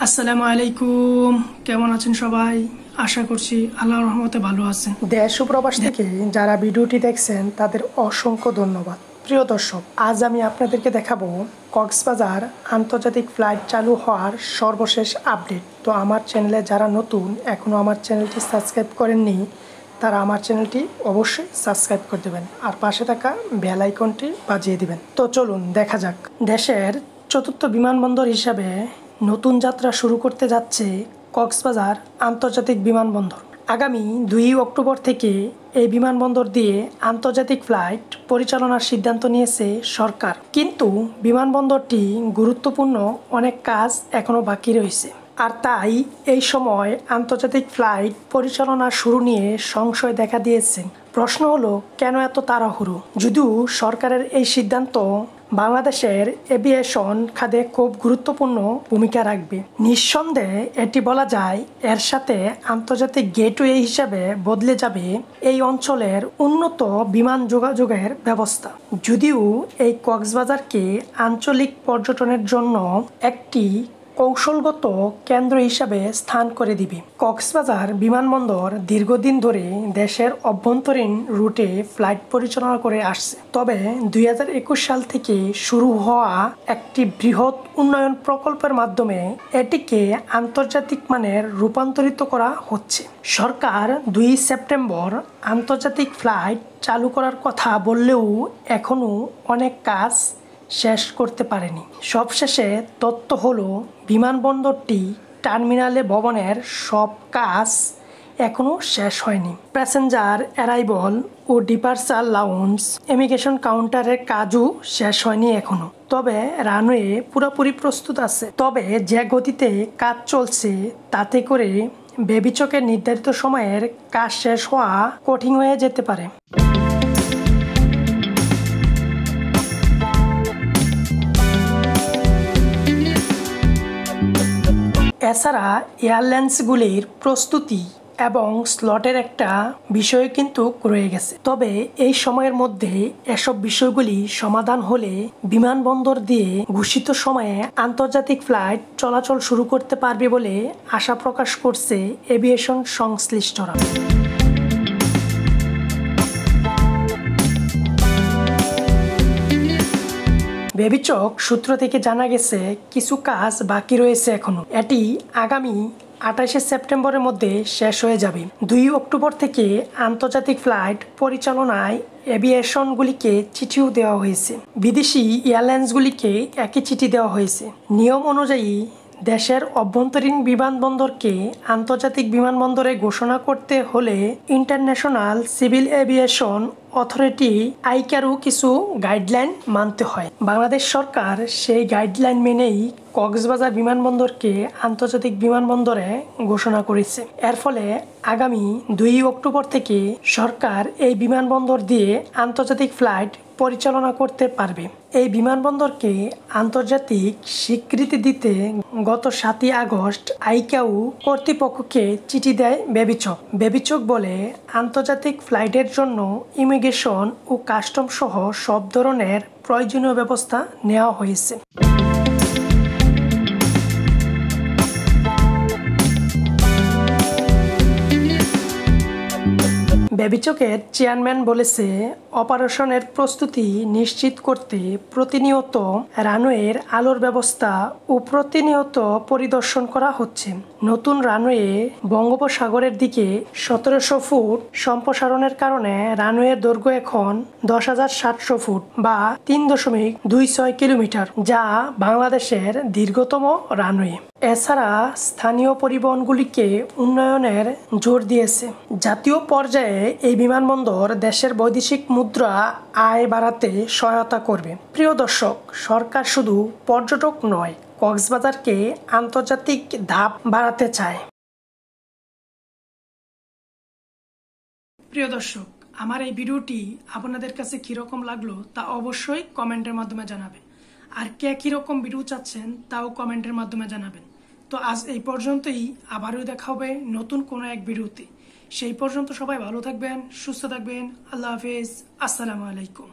আসসালামু আলাইকুম। কেমন আছেন সবাই? আশা করছি আল্লাহর রহমতে ভালো আছেন। দেশ ও প্রবাস থেকে যারা ভিডিওটি দেখছেন তাদের অসংখ্য ধন্যবাদ। প্রিয় দর্শক, আজ আমি আপনাদেরকে দেখাবো কক্সবাজার আন্তর্জাতিক ফ্লাইট চালু হওয়ার সর্বশেষ আপডেট। তো আমার চ্যানেলে যারা নতুন, এখনও আমার চ্যানেলটি সাবস্ক্রাইব করেননি, তারা আমার চ্যানেলটি অবশ্যই সাবস্ক্রাইব করে দেবেন আর পাশে থাকা বেল আইকনটি বাজিয়ে দিবেন। তো চলুন দেখা যাক। দেশের চতুর্থ বিমানবন্দর হিসাবে নতুন যাত্রা শুরু করতে যাচ্ছে কক্সবাজার আন্তর্জাতিক বিমানবন্দর। আগামী 2 অক্টোবর থেকে এই বিমানবন্দর দিয়ে আন্তর্জাতিক ফ্লাইট পরিচালনার সিদ্ধান্ত নিয়েছে সরকার। কিন্তু বিমানবন্দরটি গুরুত্বপূর্ণ অনেক কাজ এখনও বাকি রয়েছে, আর তাই এই সময় আন্তর্জাতিক ফ্লাইট পরিচালনা শুরু নিয়ে সংশয় দেখা দিয়েছে। প্রশ্ন হলো, কেন এত তাড়াহুড়ো? যদিও সরকারের এই সিদ্ধান্ত বাংলাদেশের এভিয়েশন খাতে খুব গুরুত্বপূর্ণ ভূমিকা রাখবে। নিঃসন্দেহে এটি বলা যায় এর সাথে আন্তর্জাতিক গেটওয়ে হিসাবে বদলে যাবে এই অঞ্চলের উন্নত বিমান যোগাযোগের ব্যবস্থা। যদিও এই কক্সবাজারকে আঞ্চলিক পর্যটনের জন্য একটি কৌশলগত কেন্দ্র হিসাবে স্থান করে দিবে। কক্সবাজার বিমানবন্দর দীর্ঘদিন ধরে দেশের অভ্যন্তরীণ রুটে ফ্লাইট পরিচালনা করে আসছে। তবে 2021 সাল থেকে শুরু হওয়া একটি বৃহৎ উন্নয়ন প্রকল্পের মাধ্যমে এটিকে আন্তর্জাতিক মানের রূপান্তরিত করা হচ্ছে। সরকার 2 সেপ্টেম্বর আন্তর্জাতিক ফ্লাইট চালু করার কথা বললেও এখনও অনেক কাজ শেষ করতে পারেনি। সবশেষে তথ্য হলো, বিমানবন্দরটি টার্মিনালে ভবনের সব কাজ এখনও শেষ হয়নি। প্যাসেঞ্জার অ্যারাইভাল ও ডিপার্চার লাউঞ্জ, ইমিগ্রেশন কাউন্টারের কাজও শেষ হয়নি এখনও। তবে রানওয়ে পুরোপুরি প্রস্তুত আছে। তবে যে গতিতে কাজ চলছে তাতে করে বেবিচকের নির্ধারিত সময়ের কাজ শেষ হওয়া কঠিন হয়ে যেতে পারে। এছাড়া এয়ারলাইন্সগুলির প্রস্তুতি এবং স্লটের একটা বিষয় কিন্তু রয়ে গেছে। তবে এই সময়ের মধ্যে এসব বিষয়গুলি সমাধান হলে বিমানবন্দর দিয়ে ঘোষিত সময়ে আন্তর্জাতিক ফ্লাইট চলাচল শুরু করতে পারবে বলে আশা প্রকাশ করছে এভিয়েশন সংশ্লিষ্টরা। বেবিচক সূত্র থেকে জানা গেছে কিছু কাজ বাকি রয়েছে এখনো। এটি আগামী 28 সেপ্টেম্বরের মধ্যে শেষ হয়ে যাবে। 2 অক্টোবর থেকে আন্তর্জাতিক ফ্লাইট পরিচালনায় এভিয়েশনগুলিকে চিঠিও দেওয়া হয়েছে। বিদেশি এয়ারলাইন্সগুলিকে একই চিঠি দেওয়া হয়েছে। নিয়ম অনুযায়ী দেশের অভ্যন্তরীণ বিমানবন্দরকে আন্তর্জাতিক বিমানবন্দরে ঘোষণা করতে হলে ইন্টারন্যাশনাল সিভিল এভিয়েশন অথরিটি আইকারও কিছু গাইডলাইন মানতে হয়। বাংলাদেশ সরকার সেই গাইডলাইন মেনেই কক্সবাজার বিমানবন্দরকে আন্তর্জাতিক বিমানবন্দরে ঘোষণা করেছে। এর ফলে আগামী 2 অক্টোবর থেকে সরকার এই বিমানবন্দর দিয়ে আন্তর্জাতিক ফ্লাইট পরিচালনা করতে পারবে। এই বিমানবন্দরকে আন্তর্জাতিক স্বীকৃতি দিতে গত 7 আগস্ট আইকাও কর্তৃপক্ষকে চিঠি দেয় বেবিচক। বেবিচক বলে, আন্তর্জাতিক ফ্লাইটের জন্য ইমিগ্রেশন ও কাস্টম সহ সব ধরনের প্রয়োজনীয় ব্যবস্থা নেওয়া হয়েছে। বেবিচকের চেয়ারম্যান বলেছে, অপারেশনের প্রস্তুতি নিশ্চিত করতে প্রতিনিয়ত রানওয়ের আলোর ব্যবস্থা ও প্রতিনিয়ত পরিদর্শন করা হচ্ছে। নতুন রানওয়ে বঙ্গোপসাগরের দিকে 1700 ফুট সম্প্রসারণের কারণে রানওয়ের দৈর্ঘ্য এখন 10,700 ফুট বা 3.26 কিলোমিটার, যা বাংলাদেশের দীর্ঘতম রানওয়ে। এছাড়া স্থানীয় পরিবহনগুলিকে উন্নয়নের জোর দিয়েছে। জাতীয় পর্যায়ে এই বিমানবন্দর দেশের বৈদেশিক মুদ্রা আয় বাড়াতে সহায়তা করবে। প্রিয় দর্শক, সরকার শুধু পর্যটক নয়, কক্সবাজারকে আন্তর্জাতিক ধাপ বাড়াতে চায়। প্রিয় দর্শক, আমার এই ভিডিওটি আপনাদের কাছে কিরকম লাগলো তা অবশ্যই কমেন্টের মাধ্যমে জানাবেন। আর কে কিরকম ভিডিও চাচ্ছেন তাও কমেন্টের মাধ্যমে জানাবেন। তো আজ এই পর্যন্তই, আবারও দেখা হবে নতুন কোনো এক ভিডিওতে। সেই পর্যন্ত সবাই ভালো থাকবেন, সুস্থ থাকবেন। আল্লাহ হাফেজ, আসসালামু আলাইকুম।